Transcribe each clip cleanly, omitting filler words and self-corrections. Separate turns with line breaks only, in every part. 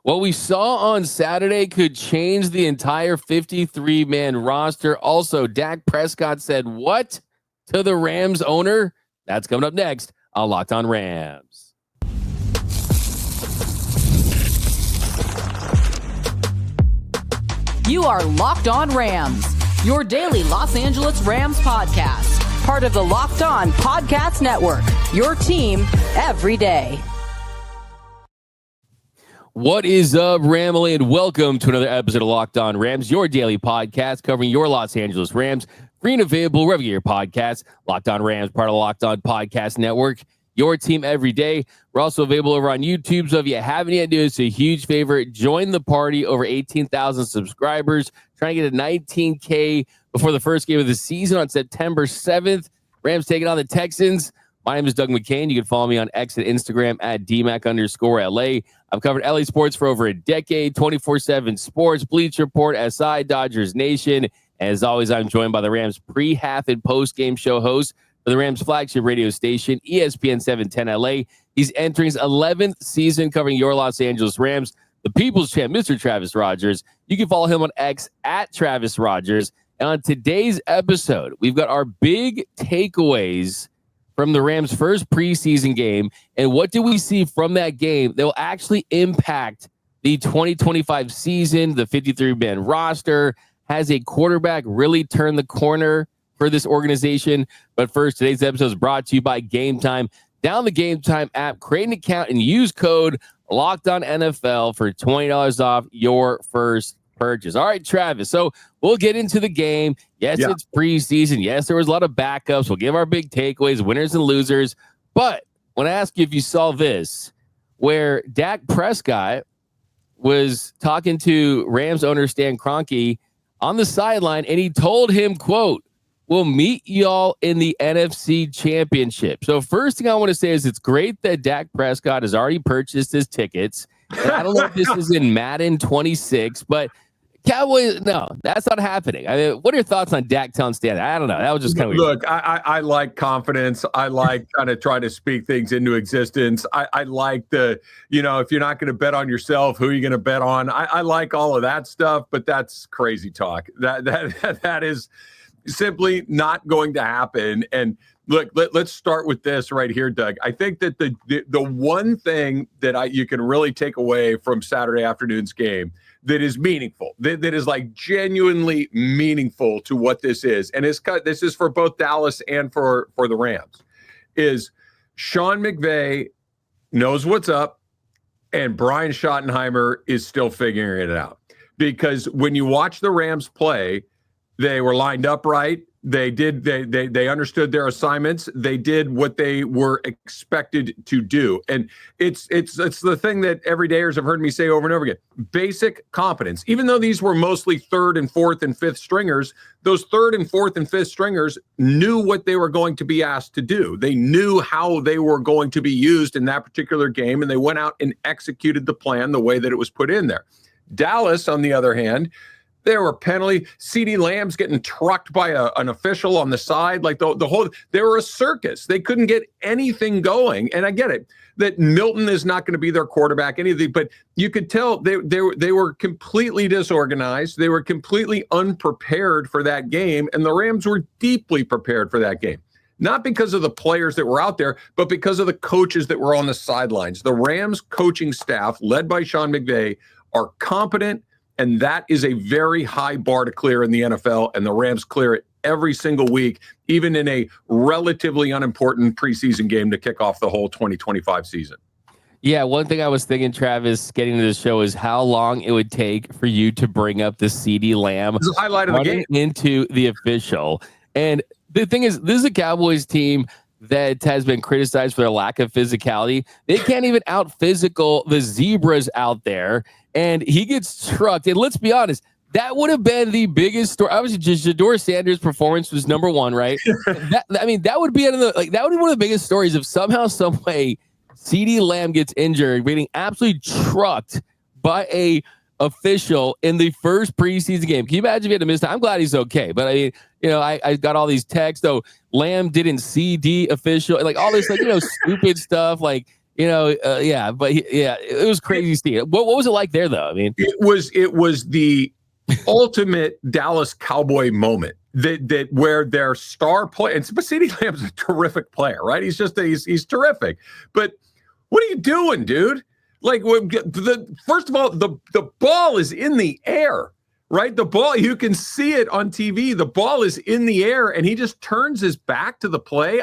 What we saw on Saturday could change the entire 53-man roster. Also, Dak Prescott said what to the Rams owner? That's coming up next on Locked On Rams.
You are Locked On Rams, your daily Los Angeles Rams podcast. Part of the Locked On Podcast Network, your team every day.
What is up, Ramily, and welcome to another episode of Locked On Rams, your daily podcast covering your Los Angeles Rams. Free and available wherever you get your podcasts. Locked On Rams, part of the Locked On Podcast Network, your team every day. We're also available over on YouTube, so if you haven't yet, do us a huge favor. Join the party, over 18,000 subscribers. Trying to get to 19K before the first game of the season on September 7th. Rams taking on the Texans. My name is Doug McCain. You can follow me on X and Instagram at DMAC_LA. I've covered LA sports for over a decade, 24/7 sports, Bleach Report, SI, Dodgers Nation. As always, I'm joined by the Rams pre-, half, and post-game show host for the Rams flagship radio station, ESPN 710 LA. He's entering his 11th season covering your Los Angeles Rams, the People's Champ, Mr. Travis Rogers. You can follow him on X at Travis Rogers. And on today's episode, we've got our big takeaways from the Rams' first preseason game, and what did we see from that game that will actually impact the 2025 season? The 53-man roster. Has a quarterback really turned the corner for this organization? But first, today's episode is brought to you by Gametime. Download the Gametime app, create an account, and use code LOCKEDONNFL for $20 off your first purchase. All right, Travis. So we'll get into the game. Yes, It's preseason. Yes, there was a lot of backups. We'll give our big takeaways, winners and losers. But when I ask you if you saw this, where Dak Prescott was talking to Rams owner Stan Kroenke on the sideline, and he told him, quote, "We'll meet y'all in the NFC Championship." So first thing I want to say is it's great that Dak Prescott has already purchased his tickets. And I don't know if this is in Madden 26, but Cowboys, no, that's not happening. I mean, what are your thoughts on Dak telling Stan? I don't know. That was just kind of weird.
Look, I like confidence. I like kind of try to speak things into existence. I like the, if you're not going to bet on yourself, who are you going to bet on? I like all of that stuff, but that's crazy talk. That is simply not going to happen. And look, let's start with this right here, Doug. I think that the one thing that you can really take away from Saturday afternoon's game that is meaningful, that is like genuinely meaningful to what this is, and this is for both Dallas and for the Rams, is Sean McVay knows what's up, and Brian Schottenheimer is still figuring it out. Because when you watch the Rams play, they were lined up right. They understood their assignments. They did what they were expected to do. And it's the thing that everydayers have heard me say over and over again. Basic competence. Even though these were mostly third and fourth and fifth stringers, those third and fourth and fifth stringers knew what they were going to be asked to do. They knew how they were going to be used in that particular game, and they went out and executed the plan the way that it was put in there. Dallas, on the other hand, there were penalty. CeeDee Lamb's getting trucked by an official on the side. Like the whole, they were a circus. They couldn't get anything going. And I get it that Milton is not going to be their quarterback, anything, but you could tell they were completely disorganized. They were completely unprepared for that game. And the Rams were deeply prepared for that game. Not because of the players that were out there, but because of the coaches that were on the sidelines. The Rams coaching staff, led by Sean McVay, are competent. And that is a very high bar to clear in the NFL, and the Rams clear it every single week, even in a relatively unimportant preseason game to kick off the whole 2025 season.
Yeah, one thing I was thinking, Travis, getting to the show is how long it would take for you to bring up the CeeDee Lamb
highlight of the game
into the official. And the thing is, this is a Cowboys team that has been criticized for their lack of physicality. They can't even out-physical the zebras out there, and he gets trucked. And let's be honest, that would have been the biggest story. Obviously, Jador Sanders' performance was number one, right? that would be that would be one of the biggest stories if somehow, some way, CeeDee Lamb gets injured, getting absolutely trucked by a official in the first preseason game. Can you imagine if he had to miss time? I'm glad he's okay, but I mean, I got all these texts. Though Lamb didn't see the official, like all this, stupid stuff. Like Yeah, but it was crazy seeing it. What was it like there, though? I mean,
it was the ultimate Dallas Cowboy moment that where their star player, and CeeDee Lamb's a terrific player, right? He's terrific. But what are you doing, dude? Like, first of all, the ball is in the air, right? The ball, you can see it on TV. The ball is in the air, and he just turns his back to the play.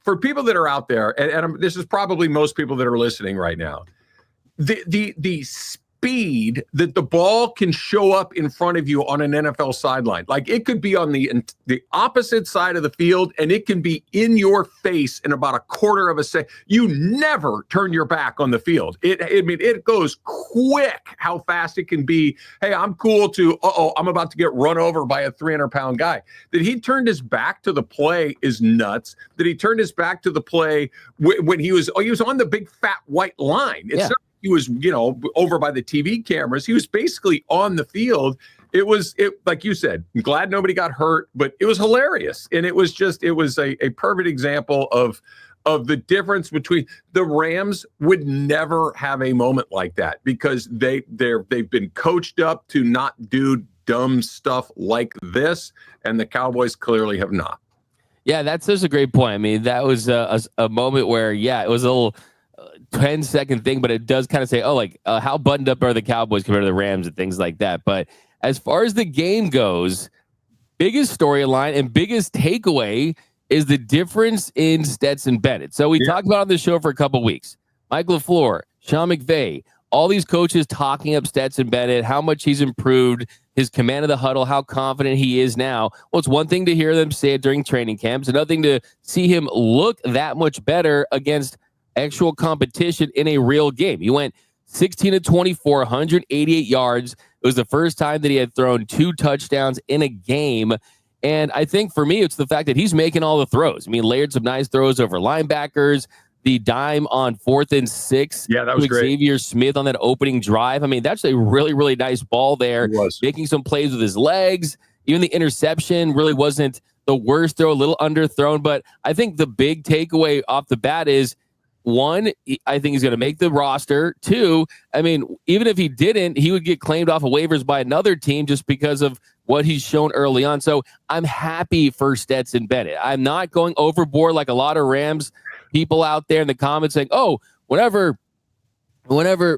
For people that are out there, and this is probably most people that are listening right now, the speed that the ball can show up in front of you on an NFL sideline, like it could be on the opposite side of the field, and it can be in your face in about a quarter of a second. You never turn your back on the field. It goes quick how fast it can be. Hey, I'm cool to, I'm about to get run over by a 300-pound guy. That he turned his back to the play is nuts. That he turned his back to the play when he was on the big fat white line. It's not he was, over by the TV cameras. He was basically on the field. It like you said, I'm glad nobody got hurt, but it was hilarious. And it was a perfect example of the difference between the Rams would never have a moment like that because they've been coached up to not do dumb stuff like this. And the Cowboys clearly have not.
Yeah, that's just a great point. I mean, that was a moment where, it was a little 10-second thing, but it does kind of say, how buttoned up are the Cowboys compared to the Rams and things like that. But as far as the game goes, biggest storyline and biggest takeaway is the difference in Stetson Bennett. So we talked about on the show for a couple weeks. Mike LaFleur, Sean McVay, all these coaches talking up Stetson Bennett, how much he's improved, his command of the huddle, how confident he is now. Well, it's one thing to hear them say it during training camps, another thing to see him look that much better against actual competition in a real game. He went 16-24, 188 yards. It was the first time that he had thrown 2 touchdowns in a game. And I think for me, it's the fact that he's making all the throws. I mean, layered some nice throws over linebackers, the dime on 4th and 6.
Yeah, that was great.
Xavier Smith on that opening drive. I mean, that's a really, really nice ball there. Making some plays with his legs. Even the interception really wasn't the worst throw, a little underthrown. But I think the big takeaway off the bat is, 1, I think he's going to make the roster. 2, I mean, even if he didn't, he would get claimed off of waivers by another team just because of what he's shown early on. So I'm happy for Stetson Bennett. I'm not going overboard like a lot of Rams people out there in the comments saying, whenever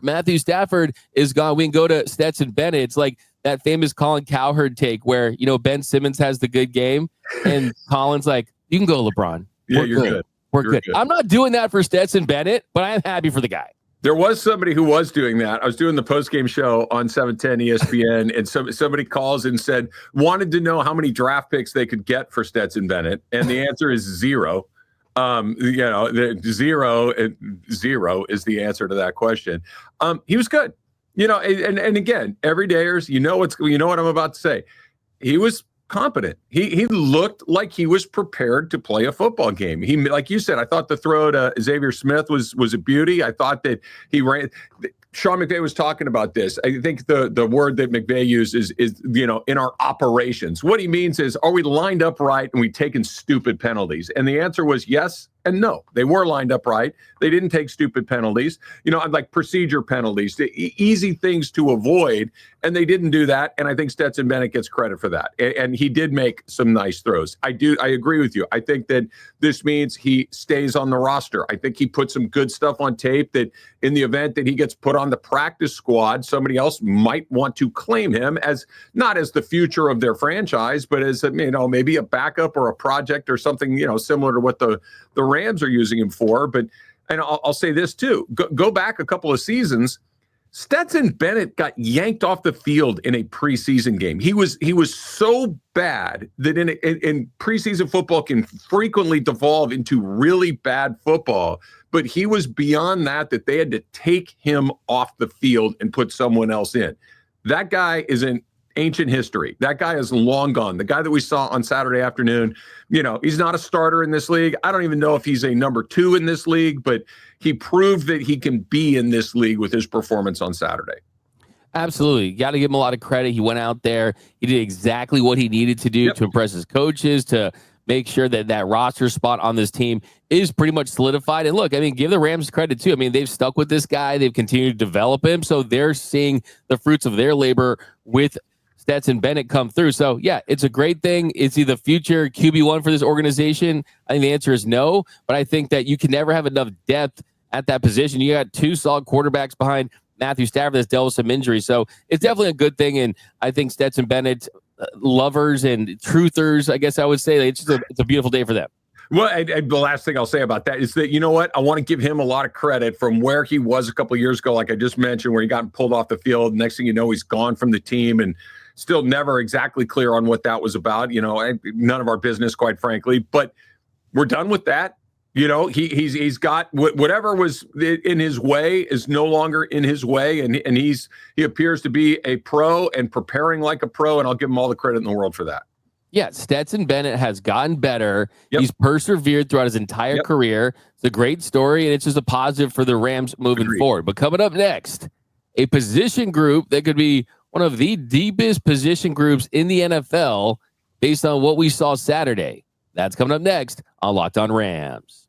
Matthew Stafford is gone, we can go to Stetson Bennett. It's like that famous Colin Cowherd take where, Ben Simmons has the good game and Colin's like, you can go LeBron.
Yeah, you're good.
We're good. I'm not doing that for Stetson Bennett, but I am happy for the guy.
There was somebody who was doing that. I was doing the postgame show on 710 ESPN, and somebody calls and wanted to know how many draft picks they could get for Stetson Bennett, and the answer is 0. Zero is the answer to that question. He was good, and again, everydayers, you know what I'm about to say. He was competent. He looked like he was prepared to play a football game. He, like you said, I thought the throw to Xavier Smith was a beauty. I thought that he ran. Sean McVay was talking about this. I think the word that McVay used is in our operations. What he means is, are we lined up right and we taking stupid penalties? And the answer was yes and no. They were lined up right. They didn't take stupid penalties, like procedure penalties, the easy things to avoid, and they didn't do that. And I think Stetson Bennett gets credit for that. And he did make some nice throws. I agree with you. I think that this means he stays on the roster. I think he put some good stuff on tape that in the event that he gets put on the practice squad, somebody else might want to claim him as not as the future of their franchise, but as maybe a backup or a project or something similar to what the Rams are using him for. But and I'll say this too: go back a couple of seasons. Stetson Bennett got yanked off the field in a preseason game. He was so bad that in preseason football can frequently devolve into really bad football. But he was beyond that they had to take him off the field and put someone else in. That guy is an ancient history. That guy is long gone. The guy that we saw on Saturday afternoon, he's not a starter in this league. I don't even know if he's a number 2 in this league, but he proved that he can be in this league with his performance on Saturday.
Absolutely. You got to give him a lot of credit. He went out there. He did exactly what he needed to do to impress his coaches, to make sure that that roster spot on this team is pretty much solidified. And look, I mean, give the Rams credit too. I mean, they've stuck with this guy. They've continued to develop him. So they're seeing the fruits of their labor with Stetson Bennett come through. So yeah, it's a great thing. Is he the future QB1 for this organization? I think the answer is no, but I think that you can never have enough depth at that position. You got two solid quarterbacks behind Matthew Stafford that's dealt with some injuries. So it's definitely a good thing. And I think Stetson Bennett lovers and truthers, I guess I would say, it's a beautiful day for them.
Well, and the last thing I'll say about that is that, you know what? I want to give him a lot of credit from where he was a couple of years ago, like I just mentioned, where he got pulled off the field. Next thing you know, he's gone from the team and still never exactly clear on what that was about. You know, none of our business, quite frankly, but we're done with that. You know, he's got whatever was in his way is no longer in his way, and he appears to be a pro and preparing like a pro, and I'll give him all the credit in the world for that.
Yeah, Stetson Bennett has gotten better. Yep. He's persevered throughout his entire career. It's a great story, and it's just a positive for the Rams moving forward. But coming up next, a position group that could be one of the deepest position groups in the NFL based on what we saw Saturday. That's coming up next on Locked On Rams.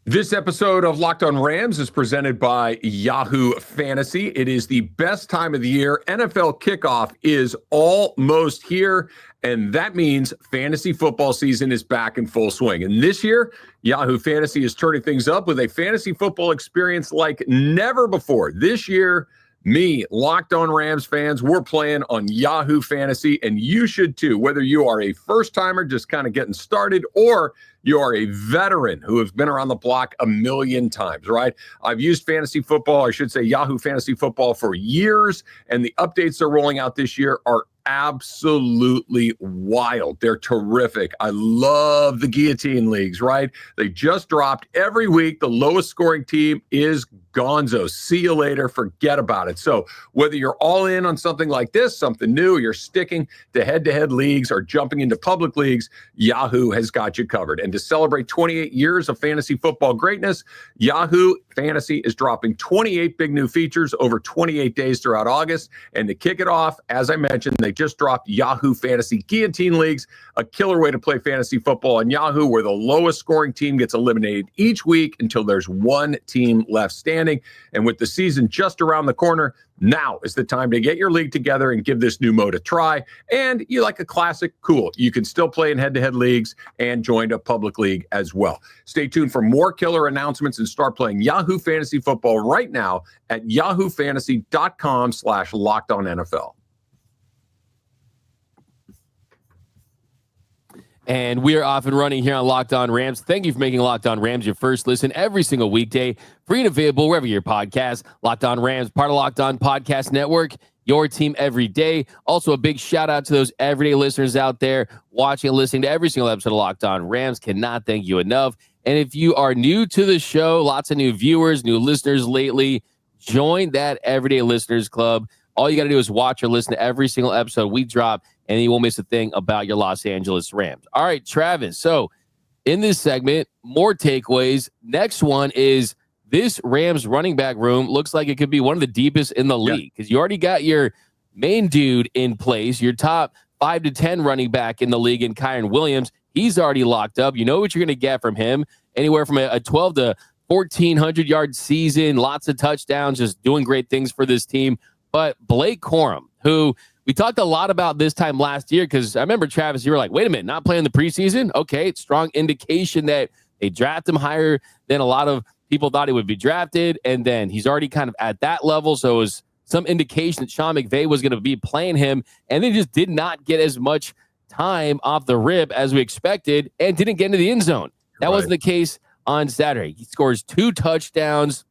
This episode of Locked On Rams is presented by Yahoo Fantasy. It is the best time of the year. NFL kickoff is almost here, and that means fantasy football season is back in full swing. And this year, Yahoo Fantasy is turning things up with a fantasy football experience like never before. This year, me, Locked On Rams fans, we're playing on Yahoo Fantasy, and you should too, whether you are a first-timer just kind of getting started or you are a veteran who has been around the block a million times, right? I've used fantasy football, I should say Yahoo Fantasy Football, for years, and the updates they're rolling out this year are absolutely wild. They're terrific. I love the guillotine leagues, right? They just dropped every week. The lowest scoring team is gonzo. See you later. Forget about it. So whether you're all in on something like this, something new, you're sticking to head-to-head leagues or jumping into public leagues, Yahoo has got you covered. And to celebrate 28 years of fantasy football greatness, Yahoo Fantasy is dropping 28 big new features over 28 days throughout August. And to kick it off, as I mentioned, they just dropped Yahoo Fantasy Guillotine Leagues, a killer way to play fantasy football on Yahoo, where the lowest scoring team gets eliminated each week until there's one team left standing. And with the season just around the corner, now is the time to get your league together and give this new mode a try. And you like a classic? Cool. You can still play in head-to-head leagues and join a public league as well. Stay tuned for more killer announcements and start playing Yahoo Fantasy Football right now at yahoofantasy.com/LockedOnNFL.
And we are off and running here on Locked On Rams. Thank you for making Locked On Rams your first listen every single weekday. Free and available wherever your podcast. Locked On Rams, part of Locked On Podcast Network, your team every day. Also, a big shout out to those everyday listeners out there watching and listening to every single episode of Locked On Rams. Cannot thank you enough. And if you are new to the show, lots of new viewers, new listeners lately, join that Everyday Listeners Club. All you got to do is watch or listen to every single episode we drop, and you won't miss a thing about your Los Angeles Rams. All right, Travis. So in this segment, more takeaways. Next one is this Rams running back room looks like it could be one of the deepest in the league because you already got your main dude in place, your top 5 to 10 running back in the league in Kyren Williams. He's already locked up. You know what you're going to get from him, anywhere from a 12 to 1,400-yard season, lots of touchdowns, just doing great things for this team. But Blake Corm, who we talked a lot about this time last year, because I remember, Travis, you were like, wait a minute, not playing the preseason? Okay, it's strong indication that they draft him higher than a lot of people thought he would be drafted, and then he's already kind of at that level, so it was some indication that Sean McVay was going to be playing him, and they just did not get as much time off the rip as we expected and didn't get into the end zone. That wasn't the case on Saturday. He scores 2 touchdowns.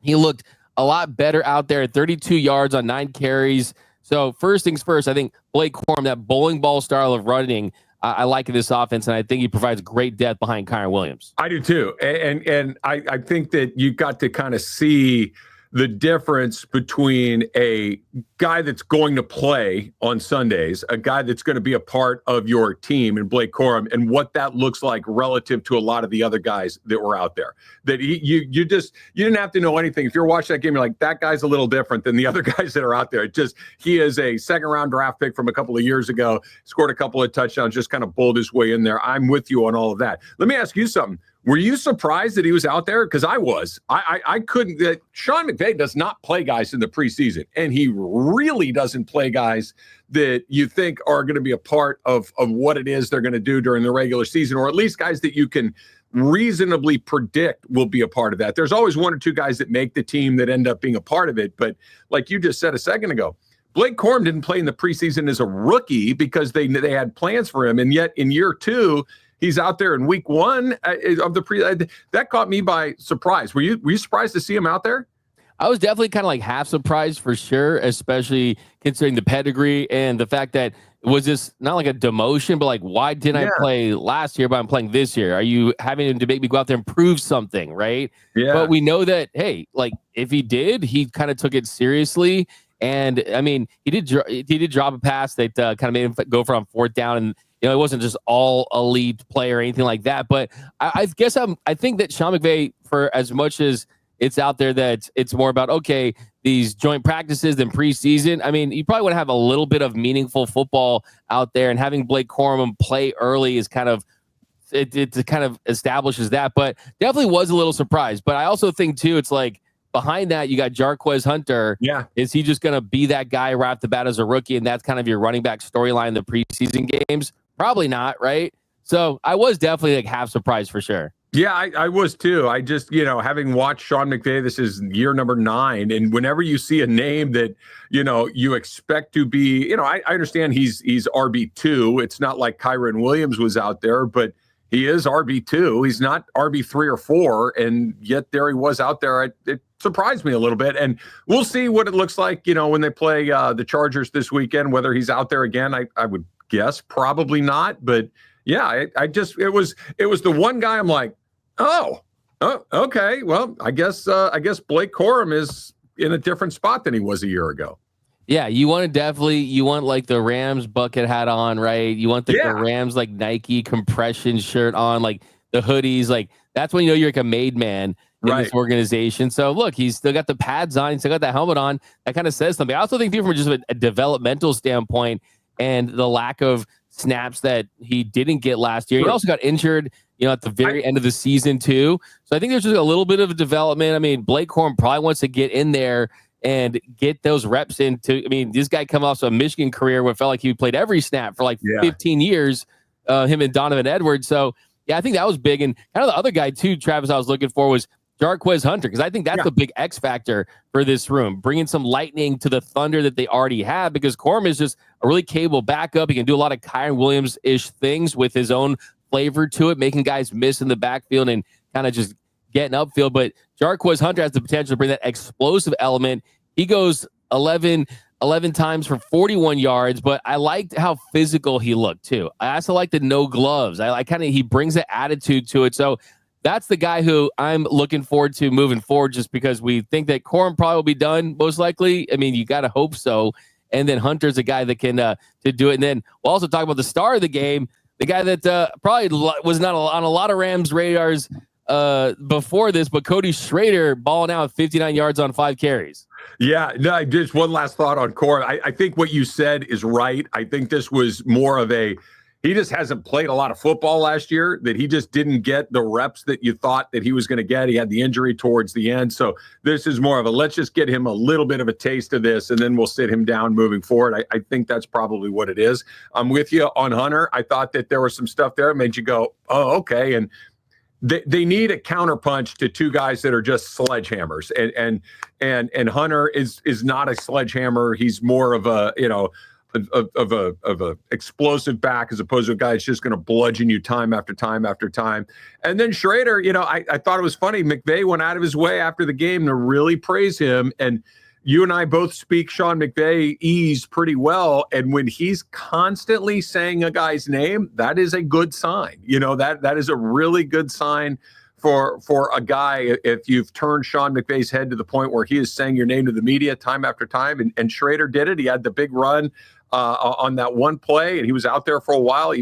He looked a lot better out there at 32 yards on 9 carries. So first things first, I think Blake Corm, that bowling ball style of running, I like this offense, and I think he provides great depth behind Kyren Williams.
I do too. And I think that you got to kind of see the difference between a guy that's going to play on Sundays, a guy that's going to be a part of your team in Blake Corum, and what that looks like relative to a lot of the other guys that were out there. That you didn't have to know anything. If you're watching that game, you're like, that guy's a little different than the other guys that are out there. He is a second-round draft pick from a couple of years ago, scored a couple of touchdowns, just kind of bowled his way in there. I'm with you on all of that. Let me ask you something. Were you surprised that he was out there? Because I was. I couldn't. Sean McVay does not play guys in the preseason, and he really doesn't play guys that you think are going to be a part of what it is they're going to do during the regular season, or at least guys that you can reasonably predict will be a part of that. There's always one or two guys that make the team that end up being a part of it. But like you just said a second ago, Blake Corum didn't play in the preseason as a rookie because they had plans for him, and yet in year two, he's out there in week one of the that caught me by surprise. Were you surprised to see him out there?
I was definitely kind of like half surprised for sure, especially considering the pedigree and the fact that it was this not like a demotion, but like, why didn't I play last year, but I'm playing this year? Are you having to make me go out there and prove something, right? Yeah. But we know that, hey, like if he did, he kind of took it seriously. And I mean, he did drop a pass that kind of made him go for on fourth down, and it wasn't just all elite play or anything like that. But I guess I think that Sean McVay, for as much as it's out there that it's more about, okay, these joint practices than preseason. I mean, you probably want to have a little bit of meaningful football out there, and having Blake Corum play early is kind of it kind of establishes that. But definitely was a little surprised. But I also think too, it's like, behind that, you got Jarquez Hunter. Yeah. Is he just going to be that guy right off the bat as a rookie, and that's kind of your running back storyline in the preseason games? Probably not, right? So I was definitely like half surprised for sure.
Yeah, I was too. I just, having watched Sean McVay, this is year number 9. And whenever you see a name that, you expect to be, I understand he's RB2. It's not like Kyron Williams was out there, but he is RB2. He's not RB3 or 4. And yet there he was out there. It surprised me a little bit. And we'll see what it looks like, when they play the Chargers this weekend, whether he's out there again. I would guess probably not. But yeah, it was the one guy I'm like, oh, okay. Well, I guess Blake Corum is in a different spot than he was a year ago.
Yeah, you want like the Rams bucket hat on, right? You want the Rams like Nike compression shirt on, like the hoodies, like that's when you're like a made man in this organization. So look, he's still got the pads on, he's still got that helmet on. That kind of says something. I also think from just a developmental standpoint and the lack of snaps that he didn't get last year. He also got injured, at the very end of the season too. So I think there's just a little bit of a development. I mean, Blake Corum probably wants to get in there and get those reps into. I mean, this guy come off a Michigan career where it felt like he played every snap for like 15 years, him and Donovan Edwards. So yeah, I think that was big. And kind of the other guy too, Travis, I was looking for was Jarquez Hunter, because I think that's the big X factor for this room, bringing some lightning to the thunder that they already have, because Corm is just a really capable backup. He can do a lot of Kyron Williams-ish things with his own flavor to it, making guys miss in the backfield and kind of just getting upfield. But Jarquez Hunter has the potential to bring that explosive element. He goes 11 times for 41 yards, but I liked how physical he looked too. I also like the no gloves. He brings an attitude to it. So that's the guy who I'm looking forward to moving forward, just because we think that Corm probably will be done most likely. I mean, you got to hope so. And then Hunter's a guy that can to do it. And then we'll also talk about the star of the game, the guy that probably was not on a lot of Rams radars before this, but Cody Schrader balling out 59 yards on 5 carries.
Yeah, no, just one last thought on Corm. I think what you said is right. I think this was more of he just hasn't played a lot of football last year, that he just didn't get the reps that you thought that he was going to get. He had the injury towards the end. So this is more of let's just get him a little bit of a taste of this, and then we'll sit him down moving forward. I think that's probably what it is. I'm with you on Hunter. I thought that there was some stuff there that made you go, oh, okay. And they need a counterpunch to two guys that are just sledgehammers. And Hunter is not a sledgehammer. He's more of a, of a explosive back, as opposed to a guy that's just going to bludgeon you time after time after time. And then Schrader, I thought it was funny. McVay went out of his way after the game to really praise him. And you and I both speak Sean McVay ease pretty well. And when he's constantly saying a guy's name, that is a good sign. That is a really good sign for a guy, if you've turned Sean McVay's head to the point where he is saying your name to the media time after time, and Schrader did it. He had the big run on that one play, and he was out there for a while. He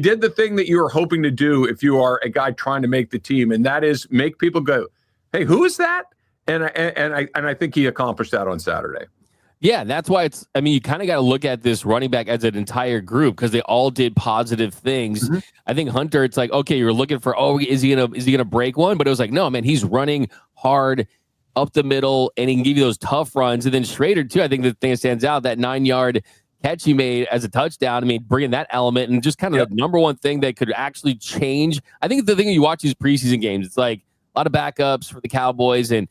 did the thing that you were hoping to do if you are a guy trying to make the team, and that is make people go, hey, who is that? And I think he accomplished that on Saturday.
Yeah, that's why you kind of got to look at this running back as an entire group because they all did positive things. Mm-hmm. I think Hunter, it's like, okay, you're looking for, is he gonna break one? But it was like, no, man, he's running hard up the middle and he can give you those tough runs. And then Schrader too, I think the thing that stands out, that 9-yard catch he made as a touchdown. I mean, bringing that element and just kind of the number one thing that could actually change. I think the thing when you watch these preseason games, it's like a lot of backups for the Cowboys and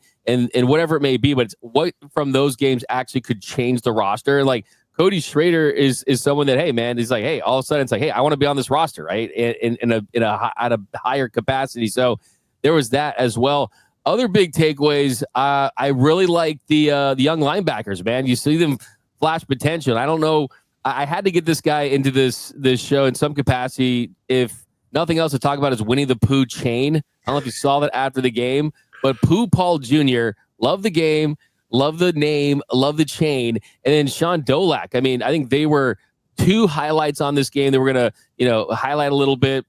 whatever it may be, but it's what from those games actually could change the roster. Like Cody Schrader is someone that, hey man, he's like, hey, all of a sudden it's like, hey, I want to be on this roster, right? At a higher capacity. So there was that as well. Other big takeaways. I really like the young linebackers, man. You see them flash potential. I don't know. I had to get this guy into this show in some capacity. If nothing else to talk about is Winnie the Pooh chain. I don't know if you saw that after the game. But Pooh Paul Jr., love the game, love the name, love the chain. And then Sean Dolak. I mean, I think they were two highlights on this game that we're going to, highlight a little bit.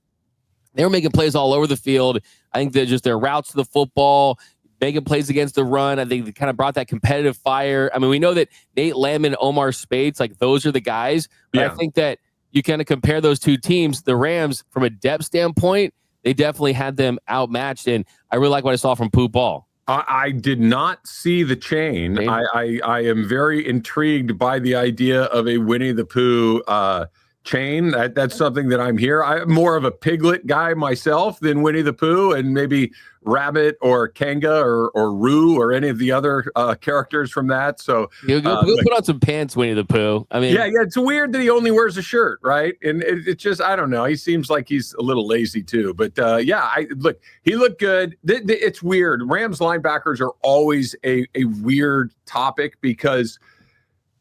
They were making plays all over the field. I think that just their routes to the football, making plays against the run. I think they kind of brought that competitive fire. I mean, we know that Nate Landman, Omar Speights, like those are the guys. But I think that you kind of compare those two teams. The Rams, from a depth standpoint, they definitely had them outmatched, and I really like what I saw from Pooh Paul.
I did not see the chain. I am very intrigued by the idea of a Winnie the Pooh chain. That's something that I'm here. I'm more of a Piglet guy myself than Winnie the Pooh, and maybe Rabbit or Kanga or Roo or any of the other characters from that. So
go put on some pants, Winnie the Pooh. I mean,
yeah, it's weird that he only wears a shirt, right? And it's just, I don't know. He seems like he's a little lazy too. But he looked good. It's weird. Rams linebackers are always a weird topic because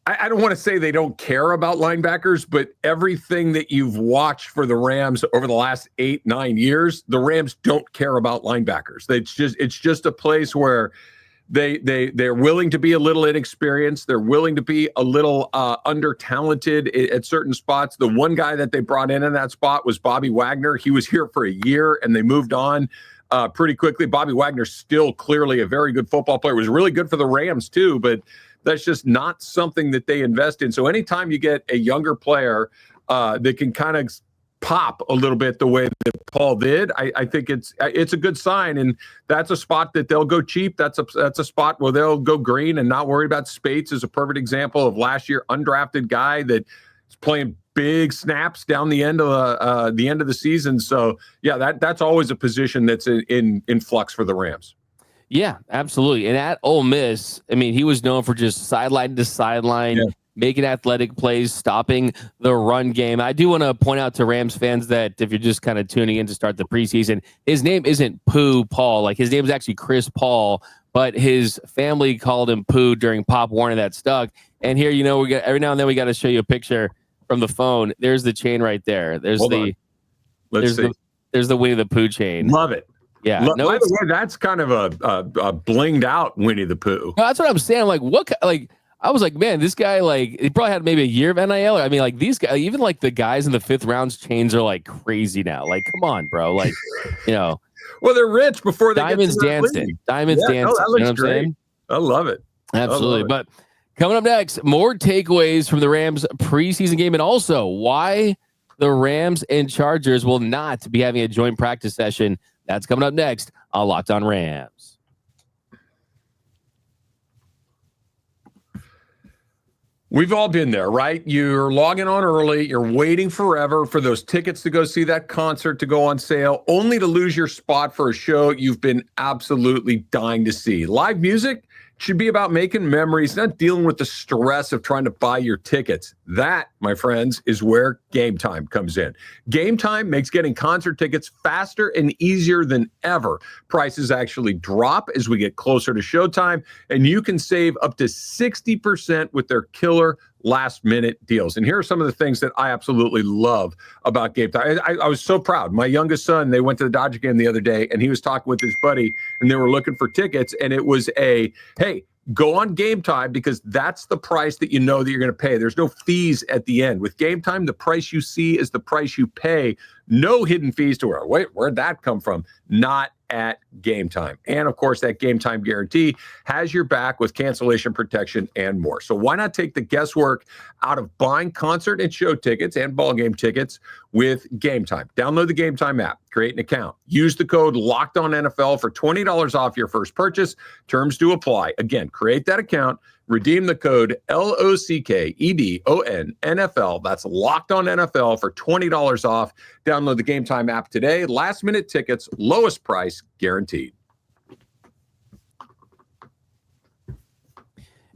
I don't want to say they don't care about linebackers, but everything that you've watched for the Rams over the last 8-9 years, the Rams don't care about linebackers. It's just a place where they're willing to be a little inexperienced. They're willing to be a little under talented at certain spots. The one guy that they brought in that spot was Bobby Wagner. He was here for a year and they moved on pretty quickly. Bobby Wagner's still clearly a very good football player. It was really good for the Rams too, but that's just not something that they invest in. So anytime you get a younger player that can kind of pop a little bit the way that Paul did, I think it's a good sign. And that's a spot that they'll go cheap. That's a spot where they'll go green and not worry about Speights. Is a perfect example of last year undrafted guy that is playing big snaps down the end of the season. So yeah, that's always a position that's in flux for the Rams.
Yeah, absolutely. And at Ole Miss, I mean, he was known for just sideline to sideline, making athletic plays, stopping the run game. I do want to point out to Rams fans that if you're just kind of tuning in to start the preseason, his name isn't Pooh Paul. Like, his name is actually Chris Paul, but his family called him Pooh during Pop Warner. That stuck. And here, we got every now and then we got to show you a picture from the phone. There's the chain right there. There's the Winnie the Pooh chain.
Love it.
Yeah.
By the way, that's kind of a blinged out Winnie the Pooh.
No, that's what I'm saying. I'm like, I was like, man, this guy, like, he probably had maybe a year of NIL. I mean, like, these guys, even like the guys in the 5th rounds chains are like crazy now. Like, come on, bro. Like,
Well, they're rich before they
Diamonds
get to
dancing. Diamonds dancing.
No, that looks
what I'm
great.
saying?
I love it.
Absolutely. But coming up next, more takeaways from the Rams preseason game, and also why the Rams and Chargers will not be having a joint practice session. That's coming up next on Locked On Rams.
We've all been there, right? You're logging on early. You're waiting forever for those tickets to go see that concert to go on sale, only to lose your spot for a show you've been absolutely dying to see. Live music should be about making memories, not dealing with the stress of trying to buy your tickets. That, my friends, is where Gametime comes in. Gametime makes getting concert tickets faster and easier than ever. Prices actually drop as we get closer to showtime, and you can save up to 60% with their killer last-minute deals. And here are some of the things that I absolutely love about Gametime. I was so proud. My youngest son, they went to the Dodger game the other day, and he was talking with his buddy, and they were looking for tickets, and it was hey, go on Gametime because that's the price that you know that you're going to pay. There's no fees at the end. With Gametime, the price you see is the price you pay. No hidden fees to where'd that come from? Not at Gametime. And of course, that Gametime guarantee has your back with cancellation protection and more. So why not take the guesswork out of buying concert and show tickets and ball game tickets with Gametime? Download the Gametime app, create an account, use the code LOCKEDONNFL for $20 off your first purchase. Terms do apply. Again, create that account, redeem the code LOCKEDONNFL. That's Locked On NFL for $20 off. Download the Gametime app today. Last minute tickets, lowest price guaranteed.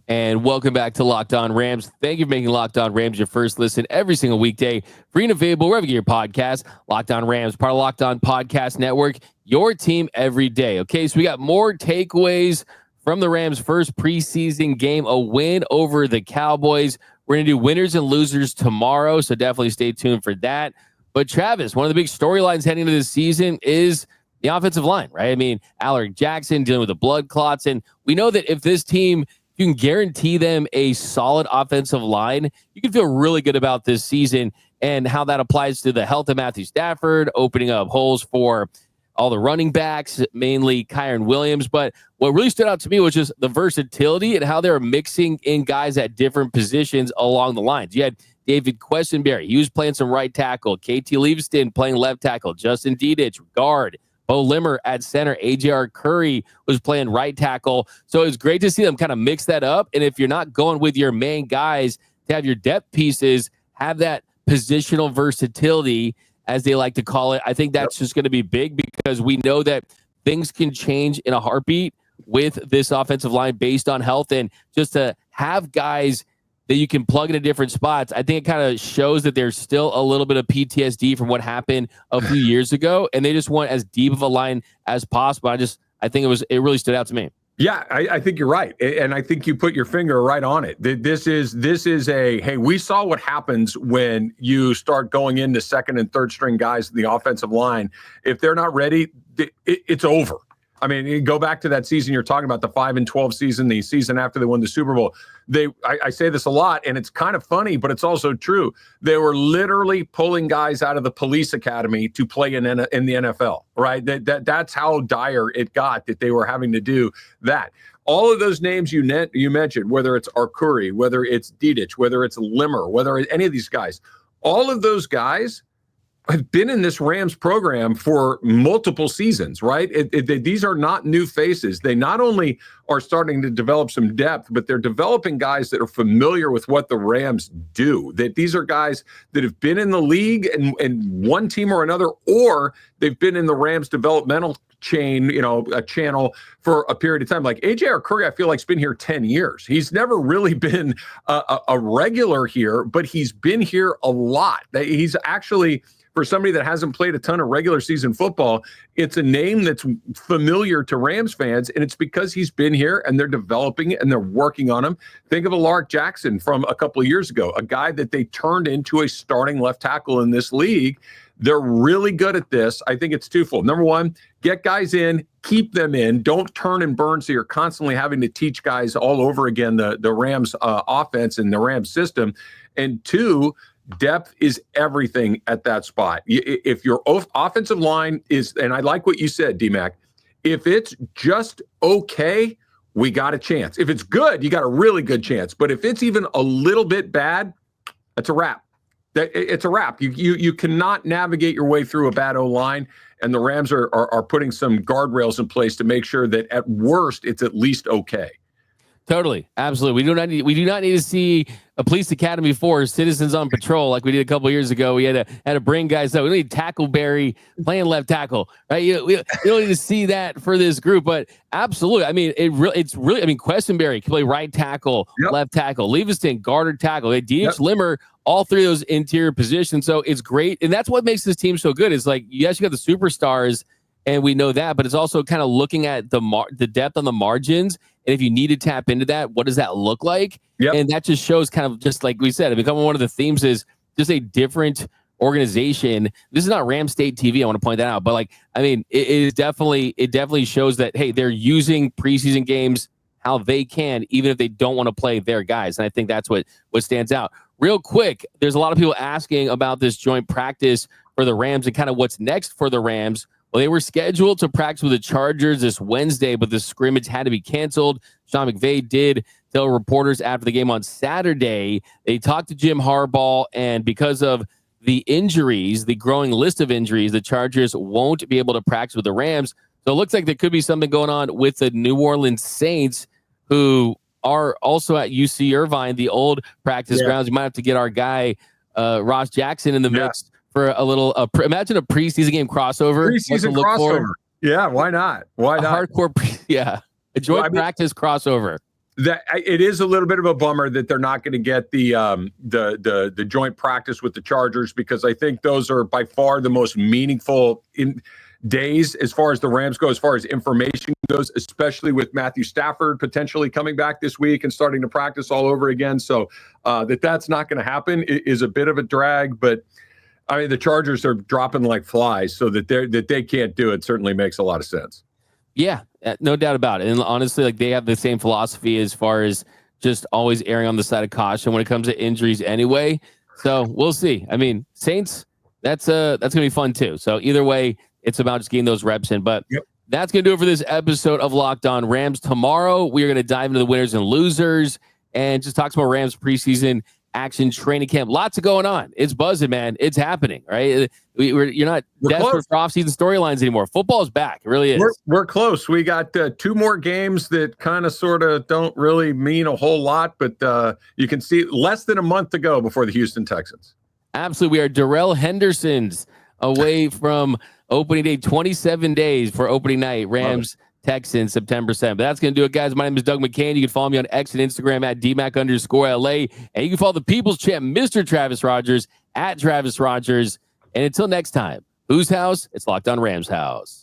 And welcome back to Locked On Rams. Thank you for making Locked On Rams your first listen every single weekday. Free and available wherever you get your podcast. Locked On Rams, part of Locked On Podcast Network. Your team every day. Okay, so we got more takeaways from the Rams' first preseason game, a win over the Cowboys. We're going to do winners and losers tomorrow, so definitely stay tuned for that. But Travis, one of the big storylines heading into this season is the offensive line, right? I mean, Alaric Jackson dealing with the blood clots, and we know that if this team, you can guarantee them a solid offensive line, you can feel really good about this season and how that applies to the health of Matthew Stafford, opening up holes for all the running backs, mainly Kyron Williams. But what really stood out to me was just the versatility and how they're mixing in guys at different positions along the lines. You had David Questenberry. He was playing some right tackle. KT Leaveston playing left tackle. Justin Dedich, guard. Bo Limmer at center. AJR Curry was playing right tackle. So it was great to see them kind of mix that up. And if you're not going with your main guys to have your depth pieces, have that positional versatility, as they like to call it. I think that's just going to be big because we know that things can change in a heartbeat with this offensive line based on health. And just to have guys that you can plug into different spots, I think it kind of shows that there's still a little bit of PTSD from what happened a few years ago. And they just want as deep of a line as possible. I think it really stood out to me.
Yeah, I think you're right. And I think you put your finger right on it. This is hey, we saw what happens when you start going into second and third string guys in the offensive line. If they're not ready, it's over. I mean, you go back to that season you're talking about, the 5-12 season, the season after they won the Super Bowl. I say this a lot, and it's kind of funny, but it's also true. They were literally pulling guys out of the police academy to play in the NFL, right? That's how dire it got that they were having to do that. All of those names you mentioned, whether it's Arcuri, whether it's Dedich, whether it's Limmer, whether it's any of these guys, all of those guys have been in this Rams program for multiple seasons, right? These are not new faces. They not only are starting to develop some depth, but they're developing guys that are familiar with what the Rams do. That these are guys that have been in the league and one team or another, or they've been in the Rams developmental chain, a channel for a period of time. Like AJR Curry, I feel like, has been here 10 years. He's never really been a regular here, but he's been here a lot. He's actually, for somebody that hasn't played a ton of regular season football, it's a name that's familiar to Rams fans, and it's because he's been here and they're developing it and they're working on him. Think of Alaric Jackson from a couple of years ago, a guy that they turned into a starting left tackle in this league. They're really good at this. I think it's twofold. Number one, get guys in, keep them in. Don't turn and burn so you're constantly having to teach guys all over again the Rams offense and the Rams system. And two, depth is everything at that spot. If your offensive line is, and I like what you said, D-Mac, if it's just okay, we got a chance. If it's good, you got a really good chance. But if it's even a little bit bad, it's a wrap. It's a wrap. You cannot navigate your way through a bad O-line, and the Rams are putting some guardrails in place to make sure that at worst it's at least okay.
Totally, absolutely. We do not need to see a police academy for citizens on patrol like we did a couple of years ago. We had to bring guys up. We need Tackleberry playing left tackle, right? We don't need to see that for this group, but absolutely. I mean, it's really. I mean, Questenberry can play right tackle, left tackle, Leaveston guard or tackle. DH Limmer, all three of those interior positions. So it's great, and that's what makes this team so good. Is like, yes, you got the superstars and we know that, but it's also kind of looking at the depth on the margins. And if you need to tap into that, what does that look like?
Yep.
And that just shows kind of just like we said, it becoming one of the themes is just a different organization. This is not Ram State TV. I want to point that out, but like, I mean, it definitely shows that, hey, they're using preseason games how they can, even if they don't want to play their guys. And I think that's what stands out. Real quick, there's a lot of people asking about this joint practice for the Rams and kind of what's next for the Rams. Well, they were scheduled to practice with the Chargers this Wednesday, but the scrimmage had to be canceled. Sean McVay did tell reporters after the game on Saturday. They talked to Jim Harbaugh, and because of the injuries, the growing list of injuries, the Chargers won't be able to practice with the Rams. So it looks like there could be something going on with the New Orleans Saints, who are also at UC Irvine, the old practice grounds. You might have to get our guy, Ross Jackson, in the mix for a little, imagine a preseason game crossover.
Preseason crossover. Yeah, why not? Why not?
Hardcore, a joint practice crossover.
That it is a little bit of a bummer that they're not going to get the joint practice with the Chargers, because I think those are by far the most meaningful days as far as the Rams go, as far as information goes, especially with Matthew Stafford potentially coming back this week and starting to practice all over again. So that's not going to happen is a bit of a drag, but I mean, the Chargers are dropping like flies, so that they can't do it certainly makes a lot of sense.
Yeah, no doubt about it. And honestly, like, they have the same philosophy as far as just always erring on the side of caution when it comes to injuries anyway. So we'll see. I mean, Saints, that's going to be fun too. So either way, it's about just getting those reps in. But that's going to do it for this episode of Locked On Rams. Tomorrow, we are going to dive into the winners and losers and just talk about Rams preseason action training camp. Lots of going on. It's buzzing, man. It's happening, right? You're not desperate for off-season storylines anymore. Football's back. It really is.
We're close. We got 2 more games that kind of sort of don't really mean a whole lot, but you can see less than a month to go before the Houston Texans.
Absolutely. We are Darrell Henderson's away from opening day, 27 days for opening night. Rams Texans, September 7th. But that's going to do it, guys. My name is Doug McCain. You can follow me on X and Instagram at DMAC_LA. And you can follow the People's Champ, Mr. Travis Rogers, at Travis Rogers. And until next time, whose house? It's Locked On Rams house.